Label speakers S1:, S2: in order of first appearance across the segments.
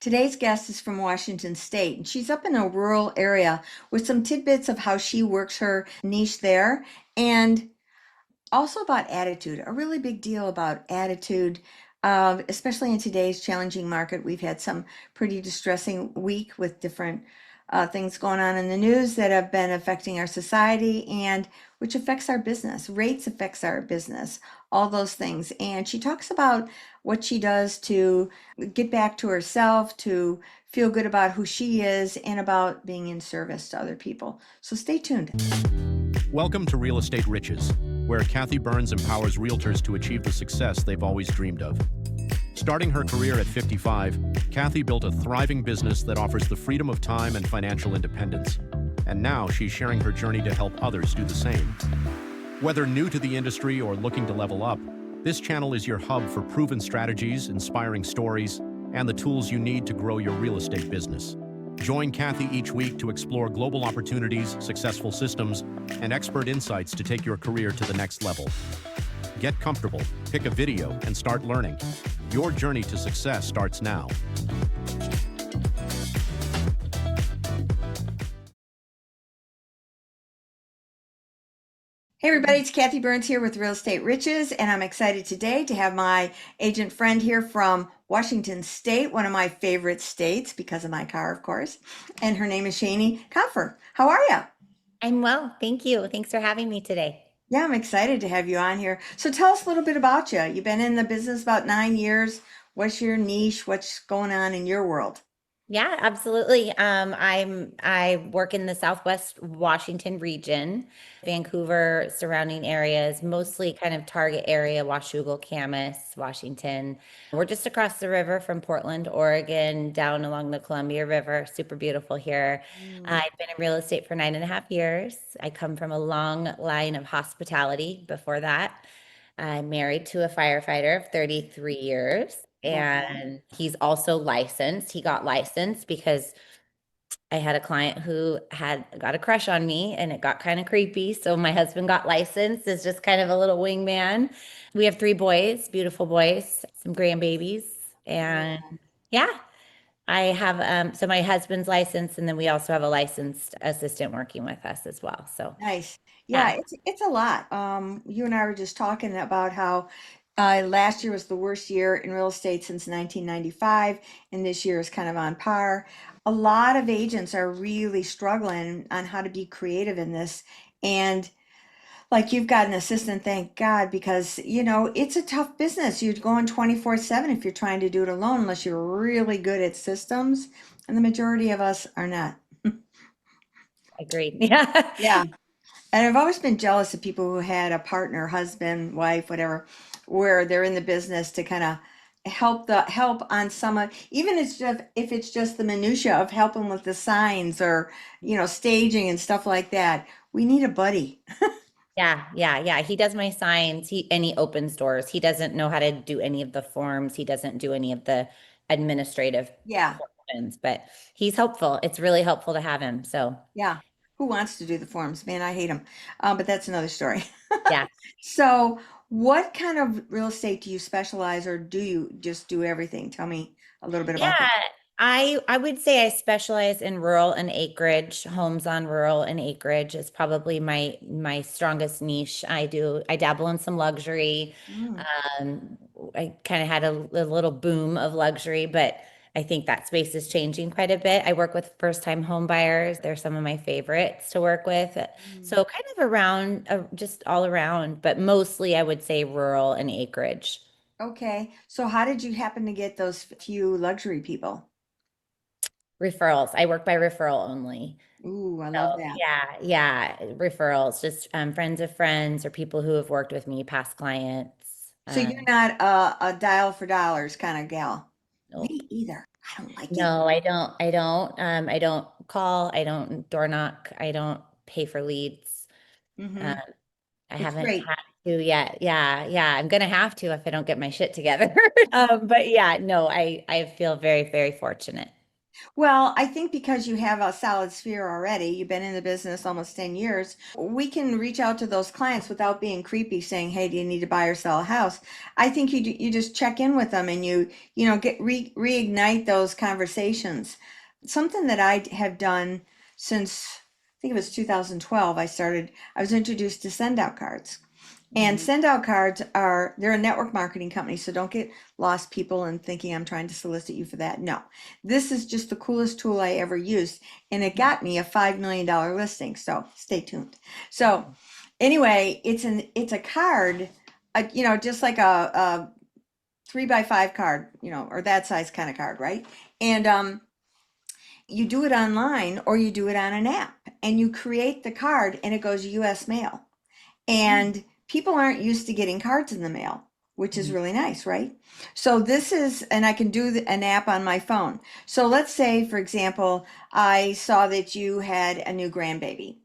S1: Today's guest is from Washington State, and she's up in a rural area with some tidbits of how she works her niche there and also about attitude, a really big deal about attitude, especially in today's challenging market. We've had some pretty distressing week with different things going on in the news that have been affecting our society and which affects our business. Rates affects our business, all those things. And she talks about what she does to get back to herself, to feel good about who she is, and about being in service to other people. So stay tuned.
S2: Welcome to Real Estate Riches, where Kathy Byrnes empowers realtors to achieve the success they've always dreamed of. Starting her career at 55, Kathy built a thriving business that offers the freedom of time and financial independence. And now she's sharing her journey to help others do the same. Whether new to the industry or looking to level up, this channel is your hub for proven strategies, inspiring stories, and the tools you need to grow your real estate business. Join Kathy each week to explore global opportunities, successful systems, and expert insights to take your career to the next level. Get comfortable, pick a video, and start learning. Your journey to success starts now.
S1: Hey everybody, it's Kathy Byrnes here with Real Estate Riches, and I'm excited today to have my agent friend here from Washington State, one of my favorite states because of my car, of course. And her name is Chaney Compher. How are you?
S3: I'm well, thank you. Thanks for having me today.
S1: Yeah, I'm excited to have you on here. So tell us a little bit about you. You've been in the business about 9 years. What's your niche? What's going on in your world?
S3: Yeah, absolutely. I work in the Southwest Washington region, Vancouver, surrounding areas, mostly kind of target area, Washougal, Camas, Washington. We're just across the river from Portland, Oregon, down along the Columbia River. Super beautiful here.
S1: Mm.
S3: I've been in real estate for 9.5 years. I come from a long line of hospitality before that. I'm married to a firefighter of 33 years,
S1: Okay.
S3: and he's also licensed. He got licensed because I had a client who had got a crush on me and it got kind of creepy. So my husband got licensed as just kind of a little wingman. We have three boys, beautiful boys, some grandbabies. And yeah, I have so my husband's licensed, and then we also have a licensed assistant working with us as well. So
S1: Nice. Yeah,
S3: yeah.
S1: it's a lot. You and I were just talking about how last year was the worst year in real estate since 1995, and this year is kind of on par. A lot of agents are really struggling on how to be creative in this. And like you've got an assistant, thank God, because it's a tough business. You're going 24/7 if you're trying to do it alone, unless you're really good at systems, and the majority of us are not.
S3: Agreed. Yeah.
S1: Yeah. And I've always been jealous of people who had a partner, husband, wife, whatever, where they're in the business to kind of help on some of, even it's just if it's just the minutia of helping with the signs or staging and stuff like that. We need a buddy.
S3: Yeah. He does my signs. He opens doors. He doesn't know how to do any of the forms. He doesn't do any of the administrative
S1: Yeah,
S3: portions, but he's helpful. It's really helpful to have him. So
S1: yeah. Who wants to do the forms? Man, I hate them. But that's another story.
S3: yeah.
S1: So, what kind of real estate do you specialize, or do you just do everything? Tell me a little bit about
S3: Yeah.
S1: that.
S3: I would say I specialize in rural and acreage. Homes on rural and acreage is probably my strongest niche. I dabble in some luxury.
S1: Mm.
S3: Um, I kind of had a little boom of luxury, but I think that space is changing quite a bit. I work with first-time home buyers. They're some of my favorites to work with.
S1: Mm.
S3: So kind of around, just all around, but mostly I would say rural and acreage.
S1: Okay, so how did you happen to get those few luxury people?
S3: Referrals. I work by referral only.
S1: Ooh, I
S3: So
S1: love that.
S3: yeah, referrals, just friends of friends or people who have worked with me, past clients.
S1: So you're not a dial for dollars kind of gal.
S3: Nope.
S1: Me either. I don't like it.
S3: No, I don't. I don't call. I don't door knock. I don't pay for leads. Um,
S1: Hmm.
S3: I
S1: It's
S3: haven't
S1: great.
S3: had to yet. Yeah. I'm gonna have to if I don't get my shit together. But yeah, no, I feel very, very fortunate.
S1: Well, I think because you have a solid sphere already, you've been in the business almost 10 years, we can reach out to those clients without being creepy saying, "Hey, do you need to buy or sell a house?" I think you just check in with them and get reignite those conversations. Something that I have done since I think it was 2012, I was introduced to send out cards. And
S3: Mhm.
S1: send out cards they're a network marketing company, so don't get lost people and thinking I'm trying to solicit you for that. No, this is just the coolest tool I ever used, and it got me a $5 million listing. So stay tuned. So anyway, it's a card, just like a 3x5 card, or that size kind of card, right? And you do it online or you do it on an app, and you create the card, and it goes U.S. mail. And people aren't used to getting cards in the mail, which is
S3: Mhm.
S1: really nice, right? So and I can do an app on my phone. So let's say, for example, I saw that you had a new grandbaby,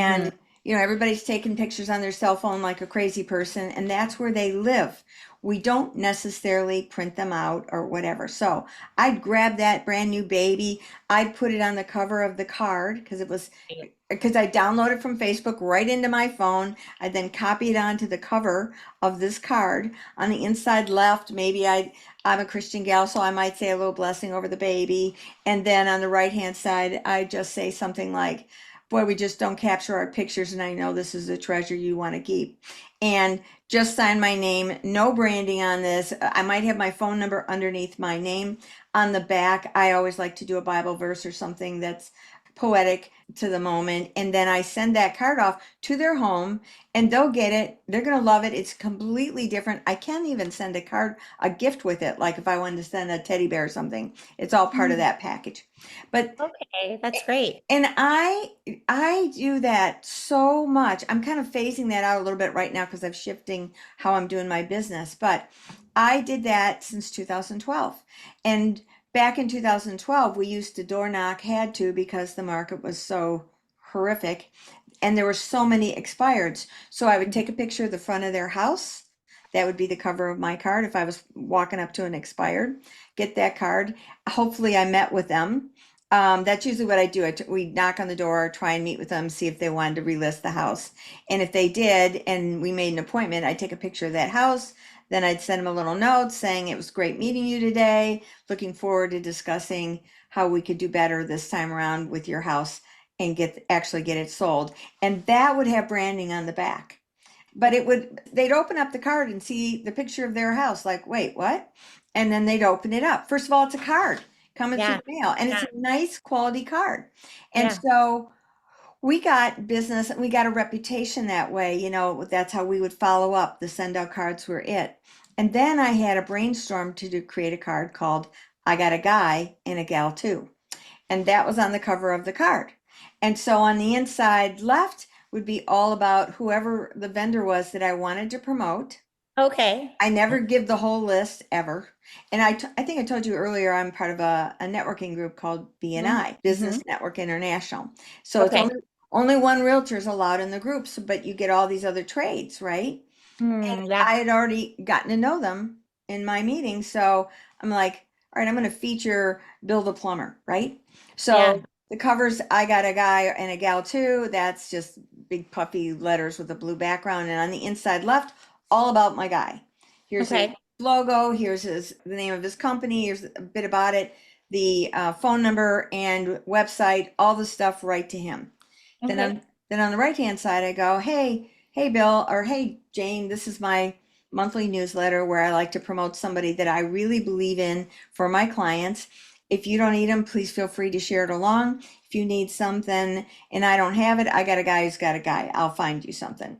S3: Mhm.
S1: and everybody's taking pictures on their cell phone like a crazy person, and that's where they live. We don't necessarily print them out or whatever. So I'd grab that brand new baby, I'd put it on the cover of the card because I downloaded from Facebook right into my phone. I then copied onto the cover of this card. On the inside left, I'm a Christian gal, so I might say a little blessing over the baby. And then on the right hand side, I just say something like, "Boy, we just don't capture our pictures, and I know this is a treasure you want to keep." And just sign my name, no branding on this. I might have my phone number underneath my name. On the back, I always like to do a Bible verse or something that's poetic to the moment, and then I send that card off to their home, and they'll get it. They're going to love it. It's completely different. I can't even send a gift with it, like if I wanted to send a teddy bear or something. It's all part of
S3: Mhm.
S1: that package. But
S3: Okay, that's great.
S1: and I do that so much. I'm kind of phasing that out a little bit right now because I'm shifting how I'm doing my business. But I did that since 2012. And back in 2012, we used to door knock, had to because the market was so horrific and there were so many expireds. So I would
S3: Mhm.
S1: take a picture of the front of their house. That would be the cover of my card if I was walking up to an expired. Get that card. Hopefully, I met with them. That's usually what I do. We knock on the door, try and meet with them, see if they wanted to relist the house. And if they did, and we made an appointment, I'd take a picture of that house. Then I'd send them a little note saying it was great meeting you today. Looking forward to discussing how we could do better this time around with your house and actually get it sold. And that would have branding on the back. But they'd open up the card and see the picture of their house, like, wait, what? And then they'd open it up. First of all, it's a card coming through
S3: Yeah,
S1: the mail, and it's
S3: yeah,
S1: a nice quality card. And
S3: yeah.
S1: so we got business and we got a reputation that way. That's how we would follow up. The send out cards were it. And then I had a brainstorm create a card called "I Got a Guy and a Gal Too." And that was on the cover of the card. And so on the inside left would be all about whoever the vendor was that I wanted to promote.
S3: Okay.
S1: I never give the whole list ever. And I think I told you earlier, I'm part of a networking group called BNI,
S3: Mm-hmm.
S1: Business Network International. So it's
S3: Okay.
S1: only one realtor is allowed in the groups, but you get all these other trades, right? And
S3: Yeah.
S1: I had already gotten to know them in my meeting. So I'm like, all right, I'm going to feature Bill the plumber, right?
S3: Yeah.
S1: So the covers, "I got a guy and a gal too." That's just big puffy letters with a blue background. And on the inside left, all about my guy. Here's his
S3: Okay.
S1: logo. Here's the name of his company. Here's a bit about it, the phone number and website, all the stuff right to him. Then
S3: Okay.
S1: on the right hand side, I go, hey Bill, or hey Jane, this is my monthly newsletter where I like to promote somebody that I really believe in for my clients. If you don't need them, please feel free to share it along. If you need something and I don't have it, I got a guy who's got a guy. I'll find you something.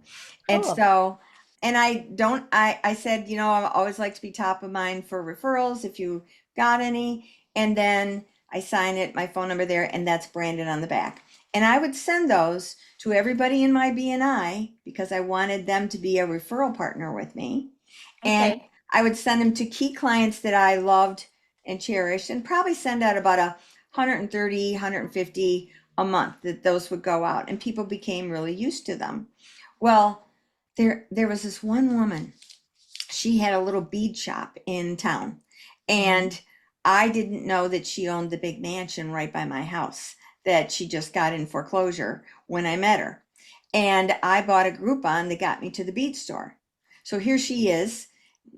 S1: And
S3: Cool.
S1: so, and I don't, I said, I always like to be top of mind for referrals if you got any. And then I sign it, my phone number there, and that's branded on the back. And I would send those to everybody in my BNI because I wanted them to be a referral partner with me. And
S3: Okay.
S1: I would send them to key clients that I loved and cherished, and probably send out about 130, 150 a month that those would go out. And people became really used to them. Well, there was this one woman. She had a little bead shop in town.
S3: Mhm.
S1: And I didn't know that she owned the big mansion right by my house that she just got in foreclosure when I met her. And I bought a Groupon that got me to the bead store. So here she is.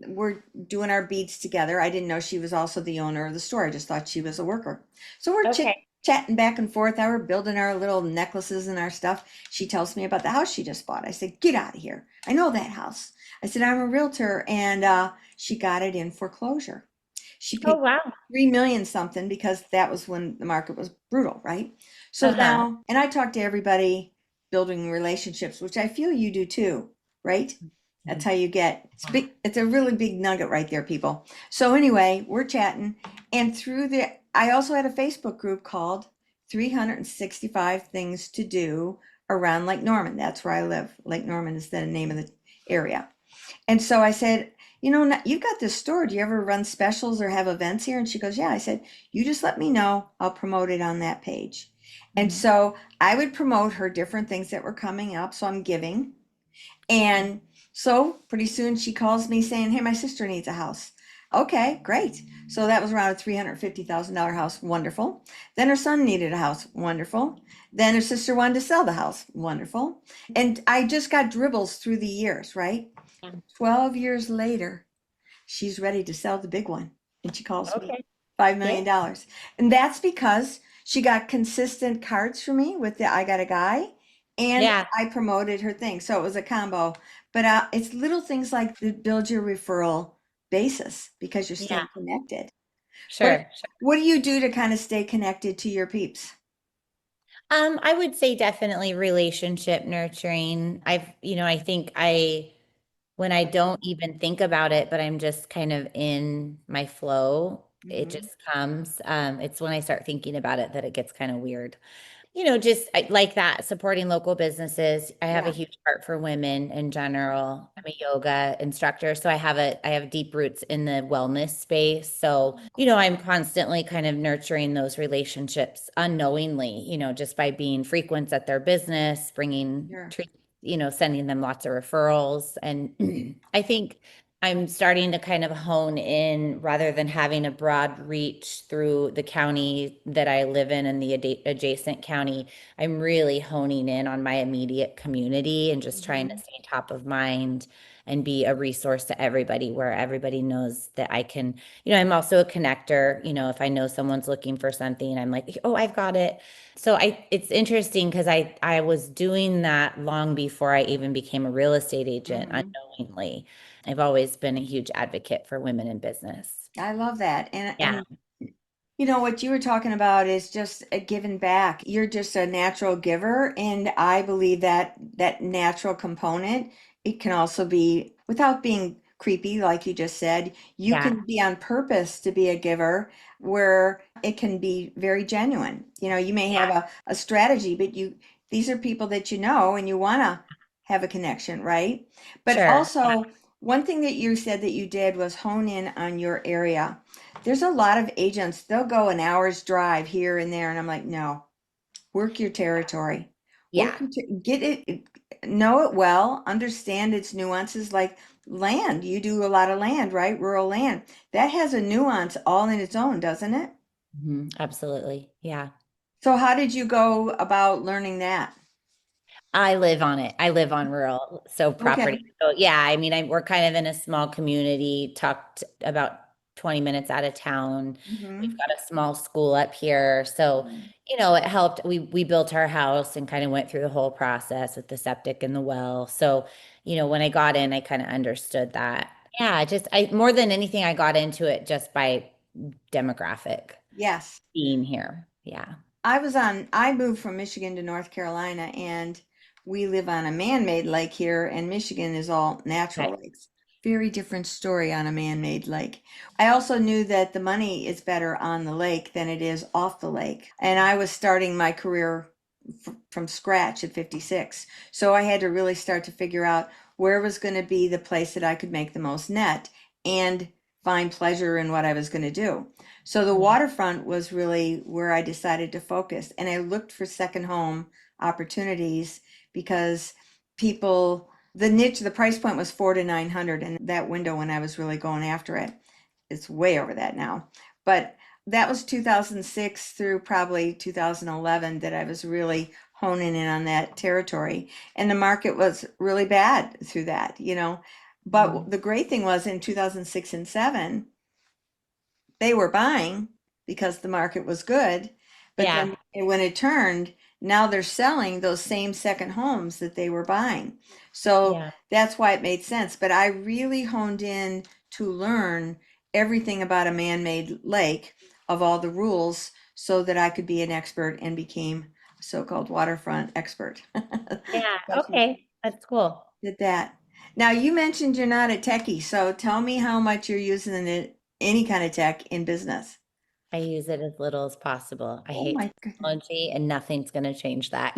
S1: We're doing our beads together. I didn't know she was also the owner of the store. I just thought she was a worker. So we're
S3: Okay.
S1: chatting back and forth. I were building our little necklaces and our stuff. She tells me about the house she just bought. I said, "Get out of here. I know that house." I said, "I'm a realtor," and she got it in foreclosure. She
S3: Oh,
S1: paid
S3: wow.
S1: 3 million something because that was when the market was brutal, right? So
S3: Uh-huh.
S1: now, and I talk to everybody building relationships, which I feel you do too, right? That's how you get it's big. It's a really big nugget right there, people. So anyway, we're chatting, and I also had a Facebook group called 365 Things to Do around Lake Norman. That's where I live. Lake Norman is the name of the area. And so I said, you've got this store. Do you ever run specials or have events here? And she goes, yeah. I said, you just let me know. I'll promote it on that page. And
S3: Mhm.
S1: so I would promote her different things that were coming up. So I'm giving. And so pretty soon she calls me saying, hey, my sister needs a house. Okay, great. So that was around a $350,000 house. Wonderful. Then her son needed a house. Wonderful. Then her sister wanted to sell the house. Wonderful. And I just got dribbles through the years, right?
S3: Yeah.
S1: 12 years later, she's ready to sell the big one. And she calls me
S3: Okay.
S1: $5
S3: Yeah.
S1: million. dollars. And that's because she got consistent cards for me with the I Got a Guy, and
S3: Yeah.
S1: I promoted her thing. So it was a combo. But it's little things like that build your referral basis because you're
S3: Yeah.
S1: staying connected. What
S3: Sure.
S1: what do you do to kind of stay connected to your peeps?
S3: I would say definitely relationship nurturing. I think when I don't even think about it, but I'm just kind of in my flow, it
S1: Hmm.
S3: just comes. It's when I start thinking about it that it gets kind of weird. Just like that, supporting local businesses. I have a
S1: Yeah,
S3: huge heart for women in general. I'm a yoga instructor, so I have deep roots in the wellness space. So, I'm constantly kind of nurturing those relationships unknowingly, just by being frequent at their business, bringing
S1: sure.
S3: treats, sending them lots of referrals. And I think I'm starting to kind of hone in rather than having a broad reach through the county that I live in and the adjacent county. I'm really honing in on my immediate community and just trying to
S1: Hmm.
S3: stay top of mind and be a resource to everybody where everybody knows that I can, I'm also a connector. If I know someone's looking for something, I'm like, oh, I've got it. So it's interesting because I was doing that long before I even became a real estate agent
S1: Hmm.
S3: unknowingly. I've always been a huge advocate for women in business.
S1: I love that. And
S3: Yeah.
S1: what you were talking about is just a giving back. You're just a natural giver, and I believe that that natural component, it can also be without being creepy, like you just said, you
S3: Yeah.
S1: can be on purpose to be a giver where it can be very genuine. You may have
S3: Yeah.
S1: a strategy, but these are people that you know and you want to have a connection, right? But
S3: Sure.
S1: also, one thing that you said that you did was hone in on your area. There's a lot of agents, they'll go an hour's drive here and there, and I'm like, no, work your territory.
S3: Yeah.
S1: Get it, know it well, understand its nuances like land. You do a lot of land, right? Rural land. That has a nuance all in its own, doesn't it?
S3: Absolutely. Yeah.
S1: So how did you go about learning that?
S3: I live on it. I live on rural, so property.
S1: Okay.
S3: So yeah, I mean, we're kind of in a small community, tucked about 20 minutes out of town. We've
S1: Hmm.
S3: got a small school up here. So, it helped. We built our house and kind of went through the whole process with the septic and the well. So, when I got in, I kind of understood that. Yeah, just I more than anything, I got into it just by demographic
S1: Yes.
S3: being here. Yeah.
S1: I moved from Michigan to North Carolina, and we live on a man-made lake here, and Michigan is all natural
S3: Okay.
S1: lakes. Very different story on a man-made lake. I also knew that the money is better on the lake than it is off the lake. And I was starting my career from scratch at 56. So I had to really start to figure out where was going to be the place that I could make the most net and find pleasure in what I was going to do. So the
S3: Yeah.
S1: waterfront was really where I decided to focus. And I looked for second home opportunities because the price point was 4 to 900, and that window when I was really going after it, it's way over that now. But that was 2006 through probably 2011 that I was really honing in on that territory. And the market was really bad through that, you know. But
S3: Mhm.
S1: the great thing was in 2006 and 7, they were buying because the market was good. But
S3: Yeah.
S1: then when it turned, now they're selling those same second homes that they were buying. So
S3: Yeah.
S1: that's why it made sense. But I really honed in to learn everything about a man-made lake of all the rules so that I could be an expert and became a so-called waterfront expert.
S3: Yeah.
S1: Gotcha.
S3: Okay. That's cool.
S1: Did that. Now you mentioned you're not a techie, so tell me how much you're using it, any kind of tech in business.
S3: I use it as little as possible. I
S1: Oh
S3: hate
S1: my goodness.
S3: technology and nothing's going to change that.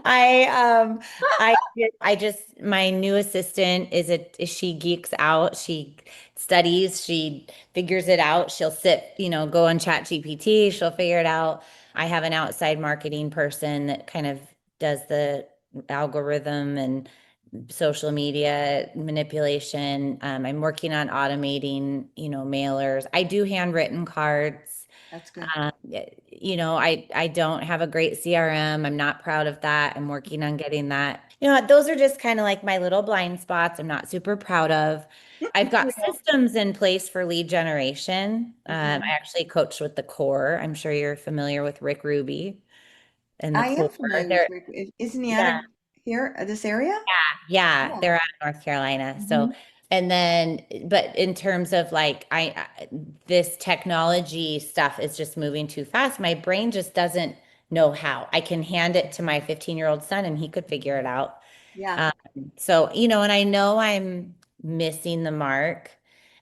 S3: I just my new assistant she geeks out. She studies, she figures it out. She'll go on Chat GPT, she'll figure it out. I have an outside marketing person that kind of does the algorithm and social media manipulation. I'm working on automating, mailers. I do handwritten cards.
S1: That's good.
S3: I don't have a great CRM. I'm not proud of that. I'm working on getting that. Those are just kind of like my little blind spots I'm not super proud of. I've got
S1: Real.
S3: systems in place for lead generation. I
S1: Mhm.
S3: actually coached with the core. I'm sure you're familiar with Rick Ruby and the
S1: I am
S3: core.
S1: familiar with
S3: They're,
S1: Rick. Isn't he out
S3: yeah,
S1: of here, this area?
S3: yeah,
S1: Yeah.
S3: they're out of North Carolina. So,
S1: Hmm.
S3: and then, but in terms of like, this technology stuff is just moving too fast. My brain just doesn't know how. I can hand it to my 15-year-old son and he could figure it out.
S1: Yeah.
S3: Um, so, and I know I'm missing the mark.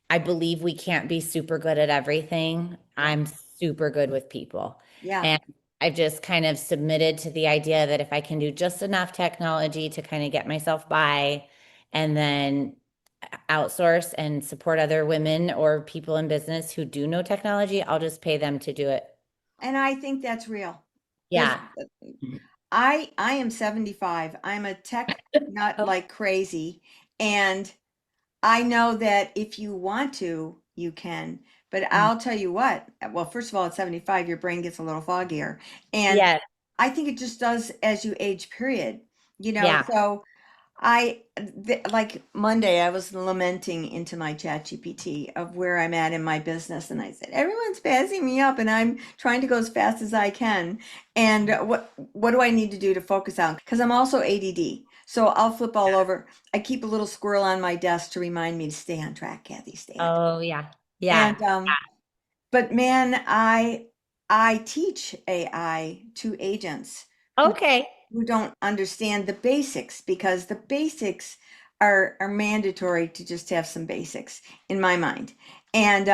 S3: I believe we can't be super good at everything.
S1: Yeah.
S3: I'm super good with people.
S1: Yeah.
S3: And I just kind of submitted to the idea that if I can do just enough technology to kind of get myself by and then outsource and support other women or people in business who do know technology, I'll just pay them to do it.
S1: And I think that's real. Because
S3: Yeah.
S1: I am 75. I'm a tech nut
S3: Oh,
S1: like crazy. And I know that if you want to, you can. But
S3: mm.
S1: I'll tell you what, well, first of all, at 75, your brain gets a little foggier. And
S3: Yes.
S1: I think it just does as you age, period. You know,
S3: Yeah.
S1: so like Monday, I was lamenting into my chat GPT of where I'm at in my business. And I said, everyone's passing me up and I'm trying to go as fast as I can. And what do I need to do to focus on? Because I'm also ADD. So I'll flip all over. I keep a little squirrel on my desk to remind me to stay on track, Kathy, stay on track.
S3: Oh, yeah.
S1: And
S3: Yeah.
S1: but man, I teach AI to agents
S3: Okay.
S1: who don't understand the basics because the basics are mandatory to just have some basics in my mind. And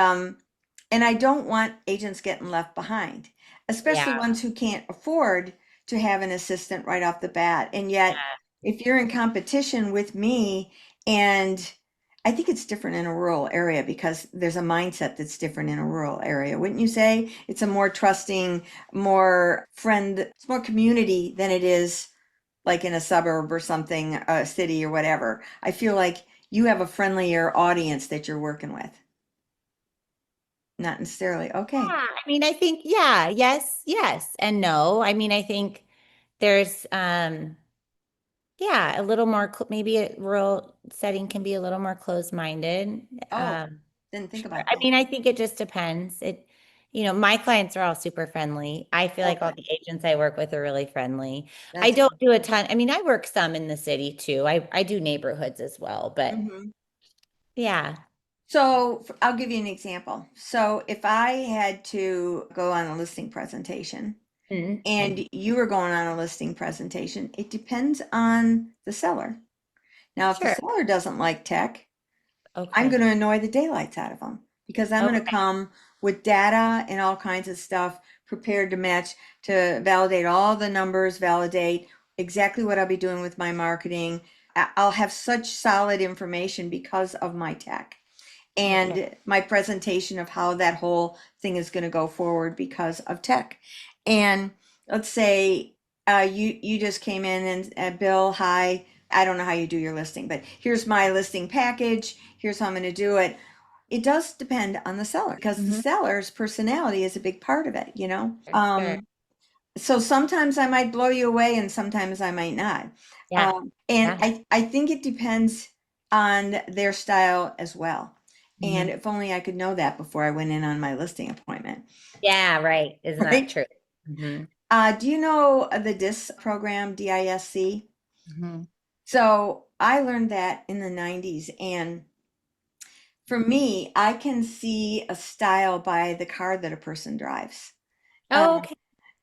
S1: I don't want agents getting left behind, especially
S3: Yeah.
S1: ones who can't afford to have an assistant right off the bat. And yet, if you're in competition with me, and I think it's different in a rural area because there's a mindset that's different in a rural area. Wouldn't you say? It's a more trusting, it's more community than it is like in a suburb or something, a city or whatever. I feel like you have a friendlier audience that you're working with. Not necessarily. Okay.
S3: Yeah, I mean, I think, yeah, yes, yes, and no. I mean, I think there's, yeah, a little more, maybe a rural setting can be a little more closed-minded.
S1: Oh, didn't think
S3: Sure.
S1: about
S3: I
S1: that.
S3: mean, I think it just depends. My clients are all super friendly. I feel
S1: Oh,
S3: like all
S1: good.
S3: the agents I work with are really friendly. I
S1: That's
S3: don't
S1: good.
S3: do a ton. I mean, I work some in the city too. I do neighborhoods as well, but
S1: Hmm.
S3: yeah.
S1: So I'll give you an example. So if I had to go on a listing presentation
S3: Mhm.
S1: and you were going on a listing presentation, it depends on the seller. Now, if the
S3: Sure.
S1: seller doesn't like tech, I'm
S3: Okay.
S1: going to annoy the daylights out of them because I'm going to
S3: Okay.
S1: come with data and all kinds of stuff prepared to match, to validate all the numbers, validate exactly what I'll be doing with my marketing. I'll have such solid information because of my tech
S3: Okay.
S1: and my presentation of how that whole thing is going to go forward because of tech. And let's say you just came in and Bill, hi. I don't know how you do your listing, but here's my listing package. Here's how I'm going to do it. It does depend on the seller because the
S3: Mhm.
S1: seller's personality is a big part of it, you know?
S3: For sure.
S1: So sometimes I might blow you away and sometimes I might not.
S3: Yeah.
S1: And
S3: Yeah.
S1: I think it depends on their style as well. And
S3: Mhm.
S1: if only I could know that before I went in on my listing appointment,
S3: Yeah, right. Isn't that
S1: right?
S3: true? Hmm.
S1: Do you know the DISC program, DISC?
S3: Hmm.
S1: So I learned that in the 90s. And for me, I can see a style by the car that a person drives.
S3: Oh, okay.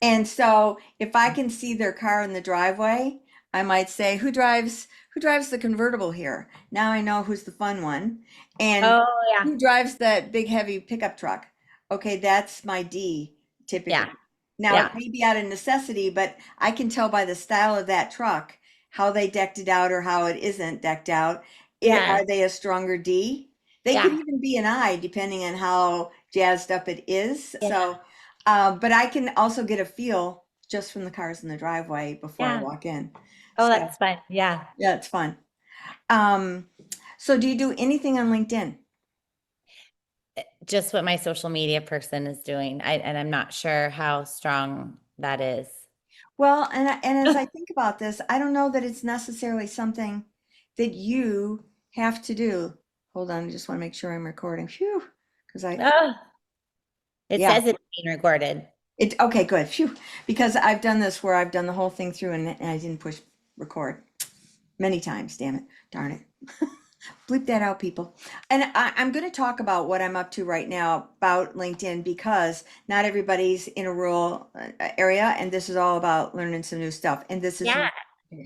S1: And so if I can see their car in the driveway, I might say, who drives the convertible here? Now I know who's the fun one. And
S3: Oh, yeah.
S1: who drives that big heavy pickup truck? Okay, that's my D
S3: Yeah.
S1: typically. Now it
S3: Yeah.
S1: may be out of necessity, but I can tell by the style of that truck how they decked it out or how it isn't decked out.
S3: Yeah.
S1: Are they a stronger D? They could
S3: Yeah.
S1: even be an I depending on how jazzed up it is.
S3: Yeah.
S1: So but I can also get a feel just from the cars in the driveway before I
S3: Yeah.
S1: walk in.
S3: Oh,
S1: So
S3: that's fun. Yeah.
S1: yeah, it's fun. Um, so do you do anything on LinkedIn?
S3: Just what my social media person is doing. And I'm not sure how strong that is.
S1: Well, and as I think about this, I don't know that it's necessarily something that you have to do. Hold on, I just want to make sure I'm recording. Phew, because
S3: Oh, it
S1: yeah,
S3: says it's being recorded.
S1: okay, good. Phew, because I've done this where I've done the whole thing through and I didn't push record many times. Damn it, darn it. Bleep that out, people. And I'm going to talk about what I'm up to right now about LinkedIn because not everybody's in a rural area, and this is all about learning some new stuff. And
S3: Yeah.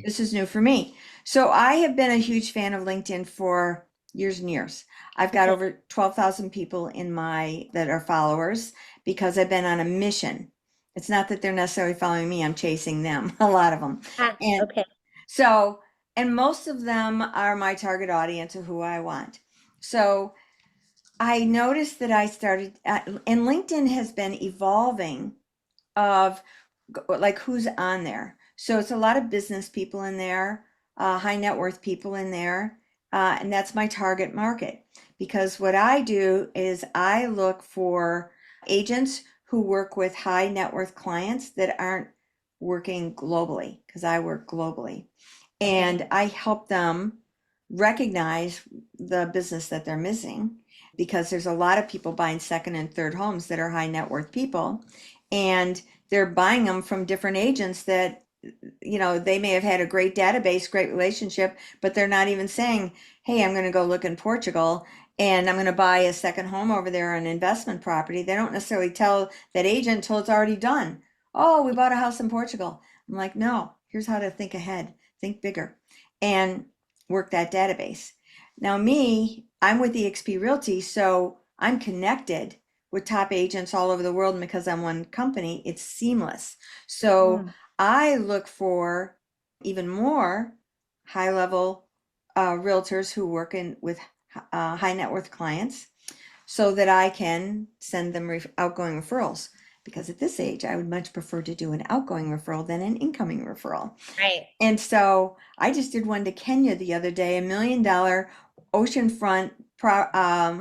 S1: this is new for me. So I have been a huge fan of LinkedIn for years and years. I've got
S3: Okay.
S1: over 12,000 people in my that are followers because I've been on a mission. It's not that they're necessarily following me, I'm chasing them, a lot of them.
S3: Ah,
S1: And
S3: okay.
S1: so, and most of them are my target audience of who I want. So I noticed that I started, and LinkedIn has been evolving of like who's on there. So it's a lot of business people in there, high net worth people in there, and that's my target market. Because what I do is I look for agents who work with high net worth clients that aren't working globally, because I work globally.
S3: Okay.
S1: And I help them recognize the business that they're missing because there's a lot of people buying second and third homes that are high net worth people. And they're buying them from different agents that they may have had a great database, great relationship, but they're not even saying, hey, I'm going to go look in Portugal and I'm going to buy a second home over there on investment property. They don't necessarily tell that agent until it's already done. Oh, we bought a house in Portugal. I'm like, no, here's how to think ahead, think bigger, and work that database. Now, I'm with eXp Realty, so I'm connected with top agents all over the world. And because I'm one company, it's seamless. So
S3: Mm.
S1: I look for even more high level realtors who work with high net worth clients so that I can send them outgoing referrals. Because at this age, I would much prefer to do an outgoing referral than an incoming referral.
S3: Right.
S1: And so I just did one to Kenya the other day, $1 million oceanfront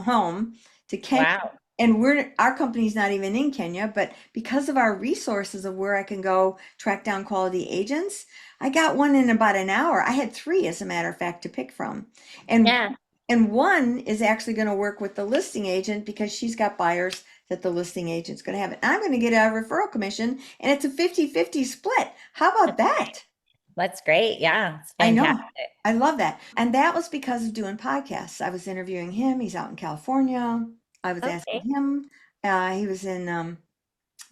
S1: home to Kenya.
S3: Wow.
S1: And our company's not even in Kenya, but because of our resources of where I can go track down quality agents, I got one in about an hour. I had three, as a matter of fact, to pick from. And
S3: Yeah.
S1: and one is actually going to work with the listing agent because she's got buyers that the listing agent's going to have it. I'm going to get a referral commission and it's a 50-50 split. How about
S3: That's great.
S1: that?
S3: That's great. Yeah. It's
S1: I
S3: fantastic.
S1: know. I love that. And that was because of doing podcasts. I was interviewing him. He's out in California. I was asking
S3: Okay.
S1: him. He was in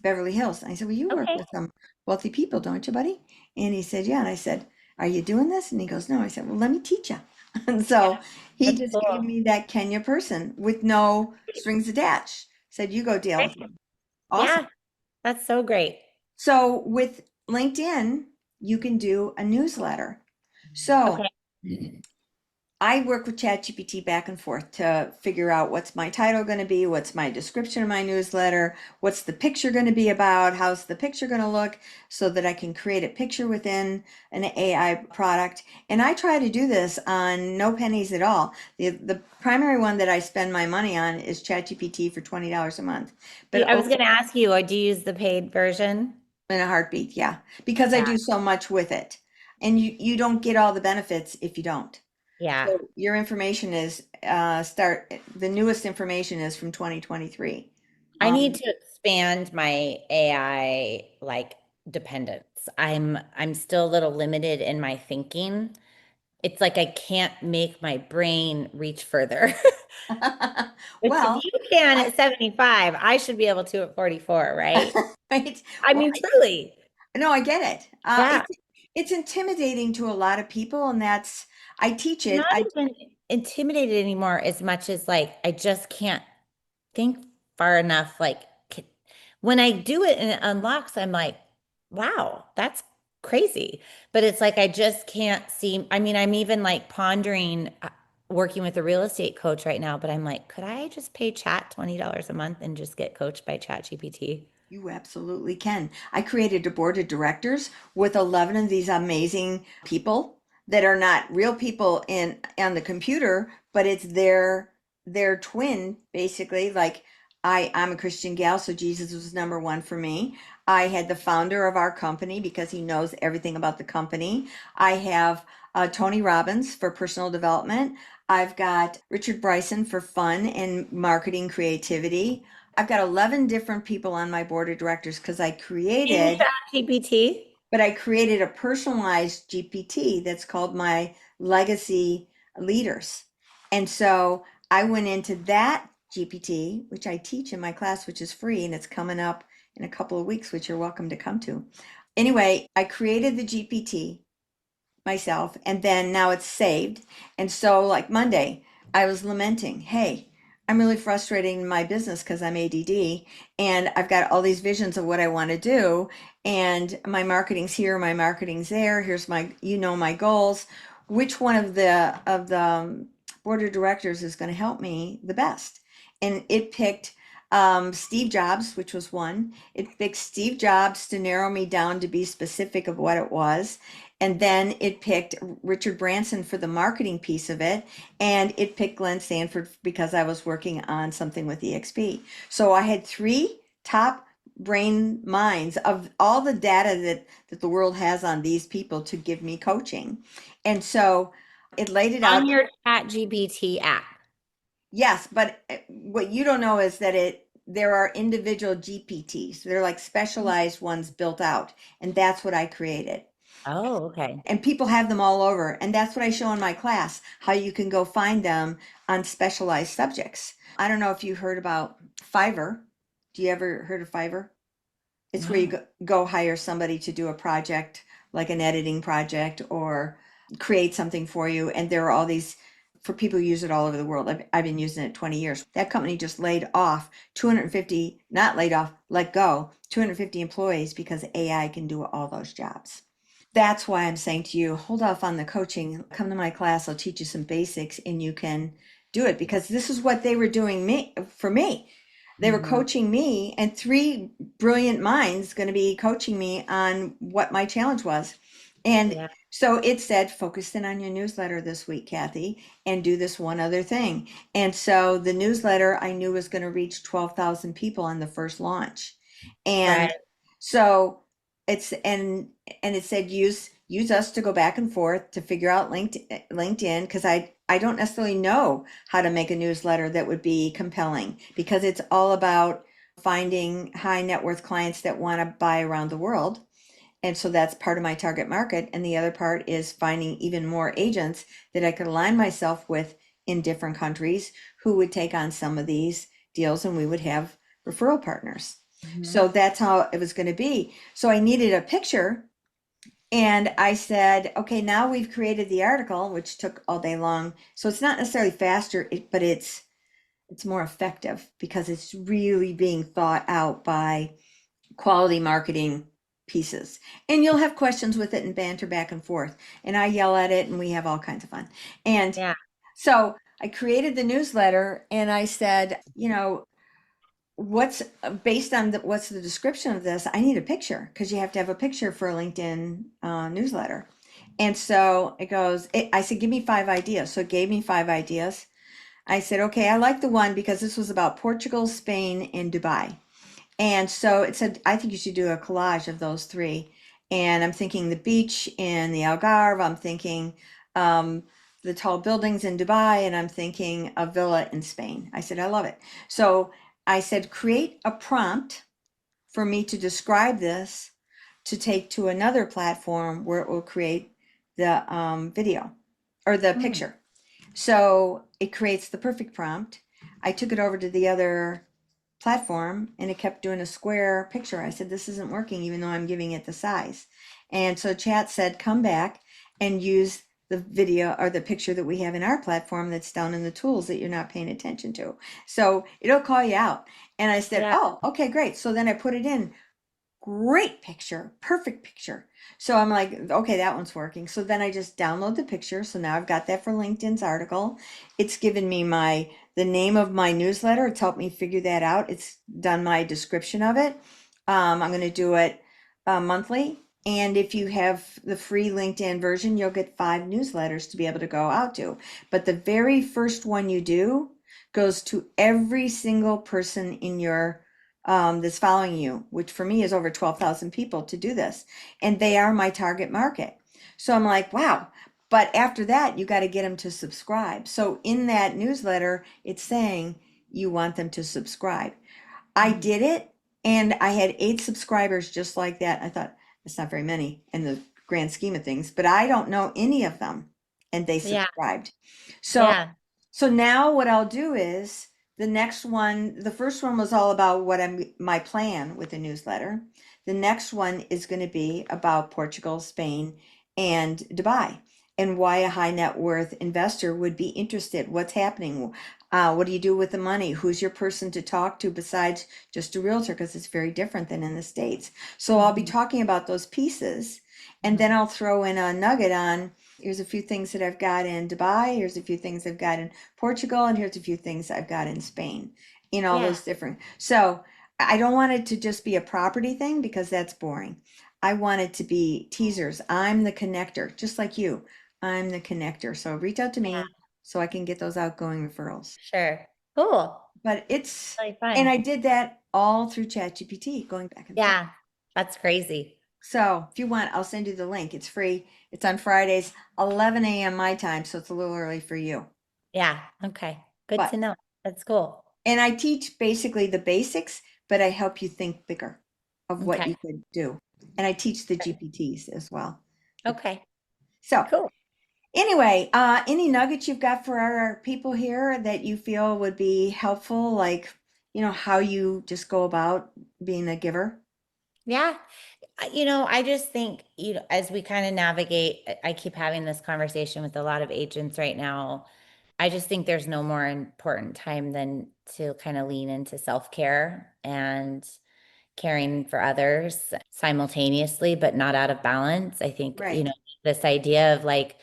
S1: Beverly Hills. And I said, well, you work
S3: Okay.
S1: with some wealthy people, don't you, buddy? And he said, yeah. And I said, are you doing this? And he goes, no. I said, well, let me teach you. And
S3: Yeah.
S1: so he
S3: That's
S1: just gave
S3: cool.
S1: me that Kenya person with no strings attached. Said, you go deal with
S3: Great.
S1: him. Awesome.
S3: Yeah. That's so great.
S1: So with LinkedIn, you can do a newsletter. So
S3: Okay.
S1: I work with ChatGPT back and forth to figure out what's my title going to be, what's my description of my newsletter, what's the picture going to be about, how's the picture going to look, so that I can create a picture within an AI product. And I try to do this on no pennies at all. The primary one that I spend my money on is ChatGPT for $20 a month. But
S3: I was going to ask you, or do you use the paid version?
S1: in a heartbeat, yeah, because I
S3: Yeah.
S1: do so much with it. And you don't get all the benefits if you don't.
S3: Yeah.
S1: So your information is the newest information is from 2023.
S3: I need
S1: Um,
S3: to expand my AI like dependence. I'm still a little limited in my thinking. It's like I can't make my brain reach further. Which if
S1: well,
S3: you can
S1: I
S3: at 75, I should be able to at 44, right?
S1: right.
S3: I
S1: Well,
S3: mean, truly.
S1: no, I get it.
S3: Yeah.
S1: It's intimidating to a lot of people, and that's I teach
S3: I'm
S1: it.
S3: not
S1: I
S3: even intimidated anymore as much as like I just can't think far enough. Like when I do it and it unlocks, I'm like, wow, that's crazy. But it's like I just can't see. I mean, I'm even like pondering working with a real estate coach right now, but I'm like, could I just pay chat $20 a month and just get coached by Chat GPT?
S1: You absolutely can. I created a board of directors with 11 of these amazing people that are not real people in on the computer, but it's their twin basically. Like I'm a Christian gal, so Jesus was number one for me. I had the founder of our company because he knows everything about the company. I have Tony Robbins for personal development. I've got Richard Bryson for fun and marketing creativity. I've got 11 different people on my board of directors because
S3: In Chat GPT?
S1: I created a personalized GPT that's called my legacy leaders. And so I went into that GPT, which I teach in my class, which is free, and it's coming up in a couple of weeks, which you're welcome to come to. Anyway, I created the GPT myself, and then now it's saved. And so, like Monday, I was lamenting, hey, I'm really frustrated in my business because I'm ADD and I've got all these visions of what I want to do. And my marketing's here, my marketing's there. Here's my, my goals. Which one of the board of directors is going to help me the best? And it picked Steve Jobs, which was one. It picked Steve Jobs to narrow me down to be specific of what it was. And then it picked Richard Branson for the marketing piece of it. And it picked Glenn Sanford because I was working on something with EXP. So I had three top brain minds of all the data that the world has on these people to give me coaching. And so it laid it out.
S3: On your Chat GPT app.
S1: Yes, but what you don't know is that there are individual GPTs. They're like specialized ones built out. And that's what I created.
S3: Oh, okay.
S1: And people have them all over. And that's what I show in my class, how you can go find them on specialized subjects. I don't know if you heard about Fiverr. Do you ever heard of Fiverr? It's where you
S3: No.
S1: go hire somebody to do a project, like an editing project or create something for you. And there are all these for people who use it all over the world. I've been using it 20 years. That company just laid off 250, not laid off, let go 250 employees because AI can do all those jobs. That's why I'm saying to you, hold off on the coaching. Come to my class. I'll teach you some basics and you can do it because this is what they were doing for me. They were
S3: Mhm.
S1: coaching me, and three brilliant minds going to be coaching me on what my challenge was. And
S3: Yeah.
S1: so it said, focus in on your newsletter this week, Kathy, and do this one other thing. And so the newsletter I knew was going to reach 12,000 people on the first launch.
S3: Right.
S1: And so it's and it said use us to go back and forth to figure out LinkedIn because I don't necessarily know how to make a newsletter that would be compelling because it's all about finding high net worth clients that want to buy around the world. And so that's part of my target market. And the other part is finding even more agents that I could align myself with in different countries who would take on some of these deals and we would have referral partners.
S3: Mhm.
S1: So that's how it was going to be. So I needed a picture and I said, okay, now we've created the article, which took all day long. So it's not necessarily faster, but it's more effective because it's really being thought out by quality marketing pieces. And you'll have questions with it and banter back and forth. And I yell at it and we have all kinds of fun. And
S3: Yeah.
S1: So I created the newsletter and I said, what's based on what's the description of this? I need a picture because you have to have a picture for a LinkedIn newsletter. And so I said, give me 5 ideas. So it gave me 5 ideas. I said, okay, I like the one because this was about Portugal, Spain, and Dubai. And so it said, I think you should do a collage of those three. And I'm thinking the beach in the Algarve, I'm thinking um, the tall buildings in Dubai, and I'm thinking a villa in Spain. I said, I love it. So I said, create a prompt for me to describe this to take to another platform where it will create the video or the
S3: Mm.
S1: picture. So it creates the perfect prompt. I took it over to the other platform and it kept doing a square picture. I said, this isn't working, even though I'm giving it the size. And so chat said, come back and use the video or the picture that we have in our platform that's down in the tools that you're not paying attention to. So it'll call you out. And I said,
S3: Yeah.
S1: oh, okay, great. So then I put it in. Great picture, perfect picture. So I'm like, okay, that one's working. So then I just download the picture. So now I've got that for LinkedIn's article. It's given me the name of my newsletter. It's helped me figure that out. It's done my description of it. I'm going to do it monthly. And if you have the free LinkedIn version, you'll get 5 newsletters to be able to go out to. But the very first one you do goes to every single person in your that's following you, which for me is over 12,000 people to do this. And they are my target market. So I'm like, wow. But after that, you got to get them to subscribe. So in that newsletter, it's saying you want them to subscribe. I
S3: Mm.
S1: did it and I had 8 subscribers just like that. I thought it's not very many in the grand scheme of things, but I don't know any of them and they
S3: Yeah.
S1: subscribed. So
S3: Yeah.
S1: so now what I'll do is the next one, the first one was all about my plan with the newsletter. The next one is going to be about Portugal, Spain, and Dubai and why a high net worth investor would be interested. What's happening? What do you do with the money? Who's your person to talk to besides just a realtor? Because it's very different than in the States. So I'll be
S3: Mhm.
S1: talking about those pieces and then
S3: Mhm.
S1: I'll throw in a nugget on here's a few things that I've got in Dubai, here's a few things I've got in Portugal, and here's a few things I've got in Spain, in all
S3: Yeah.
S1: those different. So I don't want it to just be a property thing because that's boring. I want it to be teasers. I'm the connector, just like you. I'm the connector. So reach out to
S3: Yeah.
S1: me so I can get those outgoing referrals.
S3: Sure. Cool.
S1: But it's,
S3: Really
S1: and
S3: fun.
S1: I did that all through ChatGPT, going back and forth.
S3: Yeah. That's crazy.
S1: So if you want, I'll send you the link. It's free. It's on Fridays, 11 a.m. my time, so it's a little early for you.
S3: Yeah. Okay. Good
S1: But
S3: to know. That's cool.
S1: and I teach basically the basics, but I help you think bigger of what
S3: Okay.
S1: you could do. And I teach the GPTs as well.
S3: Okay.
S1: So
S3: Cool.
S1: anyway, any nuggets you've got for our people here that you feel would be helpful, like, how you just go about being a giver?
S3: Yeah. I just think, as we kind of navigate, I keep having this conversation with a lot of agents right now. I just think there's no more important time than to kind of lean into self-care and caring for others simultaneously, but not out of balance. I think,
S1: Right.
S3: this idea of like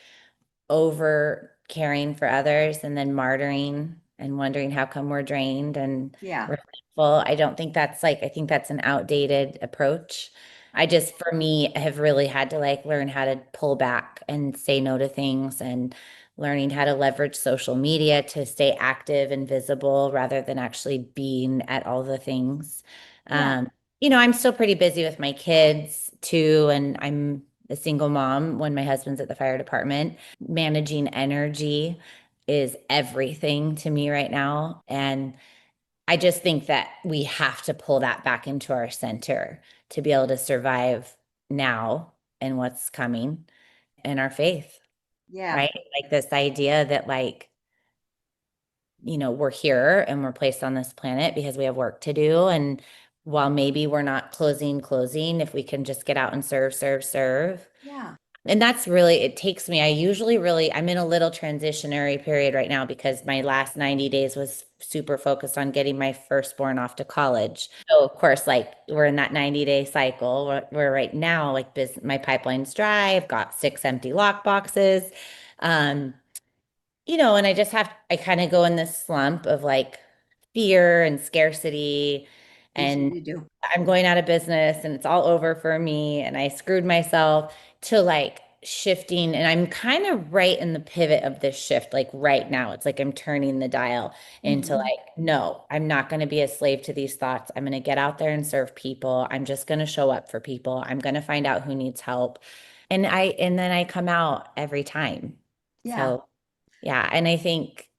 S3: over caring for others and then martyring and wondering how come we're drained and
S1: Yeah.
S3: resentful. I don't think that's I think that's an outdated approach. I just, for me, have really had to like learn how to pull back and say no to things and learning how to leverage social media to stay active and visible rather than actually being at all the things.
S1: Yeah.
S3: Um, I'm still pretty busy with my kids too, and I'm a single mom when my husband's at the fire department. Managing energy is everything to me right now. And I just think that we have to pull that back into our center to be able to survive now and what's coming in our faith,
S1: Yeah.
S3: right? Like this idea that we're here and we're placed on this planet because we have work to do. And while maybe we're not closing, if we can just get out and serve, serve, serve.
S1: Yeah.
S3: And that's really, it takes me, I'm in a little transitionary period right now because my last 90 days was super focused on getting my firstborn off to college. So of course, like we're in that 90-day cycle where right now, like my pipeline's dry. I've got 6 empty lock boxes. Um, and I kind of go in this slump of like fear and scarcity,
S1: Usually
S3: and
S1: you do.
S3: I'm going out of business and it's all over for me and I screwed myself, to like shifting. And I'm kind of right in the pivot of this shift. Like right now, it's like I'm turning the dial into
S1: Hmm.
S3: like, no, I'm not going to be a slave to these thoughts. I'm going to get out there and serve people. I'm just going to show up for people. I'm going to find out who needs help. And then I come out every time.
S1: Yeah,
S3: So, yeah. And I think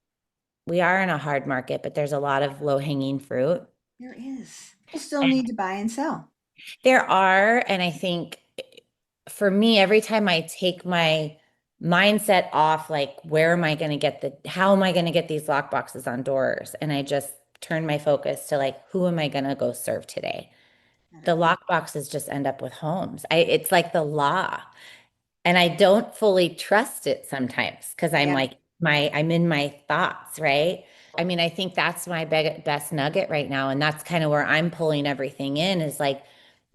S3: we are in a hard market, but there's a lot of low hanging fruit.
S1: there is. People still need to buy and sell.
S3: There are, and I think for me, every time I take my mindset off, like, where am I going to get how am I going to get these lock boxes on doors? And I just turn my focus to like, who am I going to go serve today? The lock boxes just end up with homes. It's like the law. And I don't fully trust it sometimes because I'm
S1: Yeah,
S3: like I'm in my thoughts, right? I mean, I think that's my best nugget right now. And that's kind of where I'm pulling everything in, is like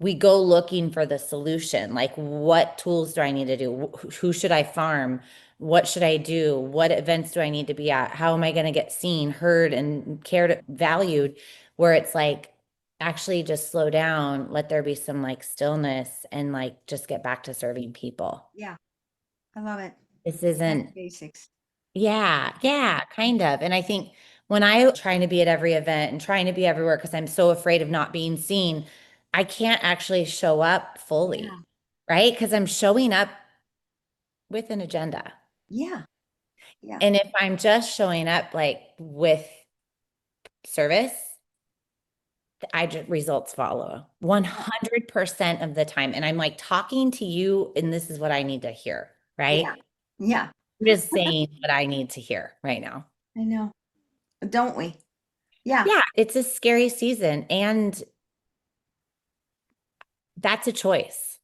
S3: we go looking for the solution. Like, what tools do I need to do? Who should I farm? What should I do? What events do I need to be at? How am I going to get seen, heard, and cared, valued? Where it's like, actually just slow down, let there be some like stillness, and like just get back to serving people.
S1: yeah, I love it.
S3: This
S1: Back to
S3: isn't,
S1: basics.
S3: yeah, yeah, kind of. And I think when I trying to be at every event and trying to be everywhere because I'm so afraid of not being seen, I can't actually show up
S1: Yeah,
S3: fully, right? Because I'm showing up with an agenda.
S1: yeah, yeah,
S3: And if I'm just showing up like with service, results follow
S1: yeah,
S3: 100% of the time. And I'm like talking to you, and this is what I need to hear,
S1: yeah,
S3: right?
S1: yeah.
S3: I'm just saying what I need to hear right now.
S1: I know. Don't we? Yeah.
S3: Yeah, it's a scary season, and that's a choice,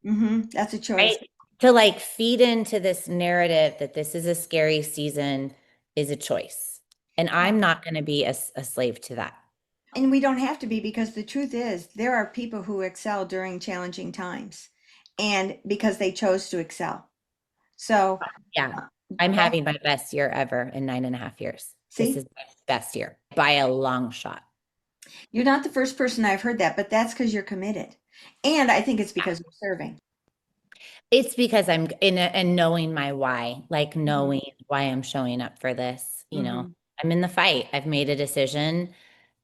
S1: That's a choice.
S3: right? To like feed into this narrative that this is a scary season is a choice. And
S1: Yeah.
S3: I'm not going to be a slave to that.
S1: And we don't have to be, because the truth is there are people who excel during challenging times, and because they chose to excel. So,
S3: Yeah.
S1: uh,
S3: I'm
S1: that,
S3: having my best year ever in 9.5 years. This
S1: see,
S3: is my best year by a long shot.
S1: you're not the first person I've heard that, but that's because you're committed. And I think it's because you're serving.
S3: It's because I'm in and knowing my why, like
S1: Hmm.
S3: knowing why I'm showing up for this,
S1: Hmm.
S3: I'm in the fight. I've made a decision.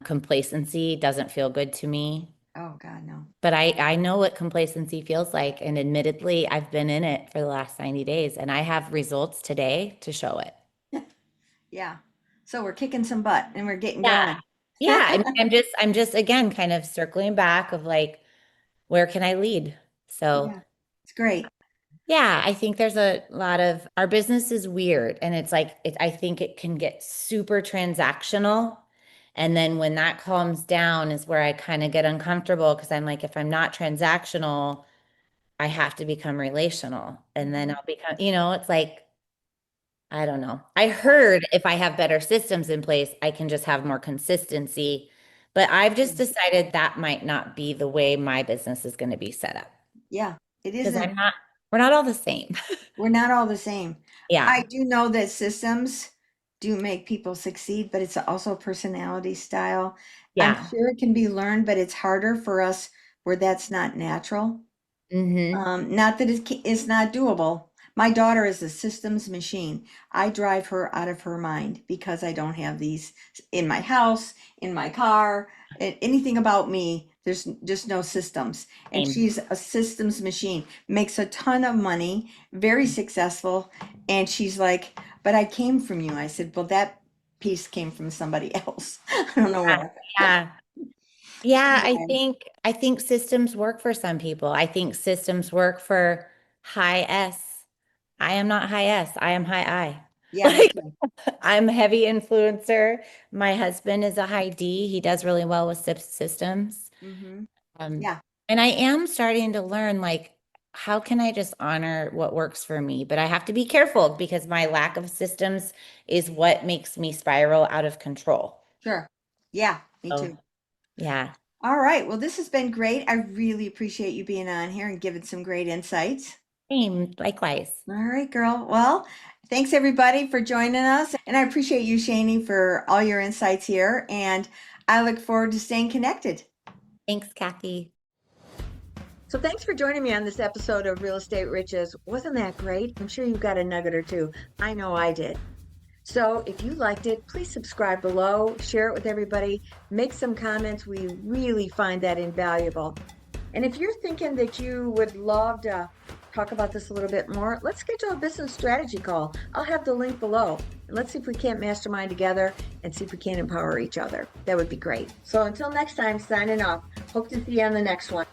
S3: Complacency doesn't feel good to me,
S1: Oh, God, no.
S3: but I know what complacency feels like. And admittedly, I've been in it for the last 90 days and I have results today to show it.
S1: Yeah. So we're kicking some butt and we're getting
S3: Yeah.
S1: going.
S3: Yeah. I mean, I'm just again kind of circling back of like, where can I lead? So
S1: Yeah, it's great.
S3: yeah, I think there's a lot of our business is weird, and it's like I think it can get super transactional. And then when that calms down is where I kind of get uncomfortable because I'm like, if I'm not transactional, I have to become relational. And then
S1: Mhm.
S3: I'll become, it's like, I don't know. I heard if I have better systems in place, I can just have more consistency. But I've just decided that might not be the way my business is going to be set up
S1: Yeah, it
S3: because
S1: isn't.
S3: we're not all the same.
S1: We're not all the same. I
S3: Yeah.
S1: do know that systems do make people succeed, but it's also personality style. I'm
S3: Yeah.
S1: sure it can be learned, but it's harder for us where that's not natural.
S3: Hmm.
S1: Not that it's not doable. My daughter is a systems machine. I drive her out of her mind because I don't have these in my house, in my car, anything about me. There's just no systems. And
S3: Same.
S1: she's a systems machine, makes a ton of money, very successful. And she's like, but I came from you. I said, well, that piece came from somebody else. I don't know
S3: Yeah.
S1: where.
S3: Yeah. Yeah,
S1: Anyway,
S3: I think systems work for some people. I think systems work for high S. I am not high S. I am high I.
S1: yeah, me
S3: Like
S1: too.
S3: I'm a heavy influencer. My husband is a high D. He does really well with systems.
S1: Hmm.
S3: Um,
S1: Yeah,
S3: and I am starting to learn like how can I just honor what works for me? But I have to be careful because my lack of systems is what makes me spiral out of control.
S1: sure. Yeah, me
S3: So
S1: too.
S3: yeah.
S1: All right. Well, this has been great. I really appreciate you being on here and giving some great insights.
S3: Same, likewise.
S1: All right, girl. Well, thanks everybody for joining us. And I appreciate you, Chaney, for all your insights here. And I look forward to staying connected.
S3: Thanks, Kathy.
S1: So thanks for joining me on this episode of Real Estate Riches. Wasn't that great? I'm sure you got a nugget or two. I know I did. So if you liked it, please subscribe below, share it with everybody, make some comments. We really find that invaluable. And if you're thinking that you would love to talk about this a little bit more, let's schedule a business strategy call. I'll have the link below. And let's see if we can't mastermind together and see if we can empower each other. That would be great. So until next time, signing off. Hope to see you on the next one.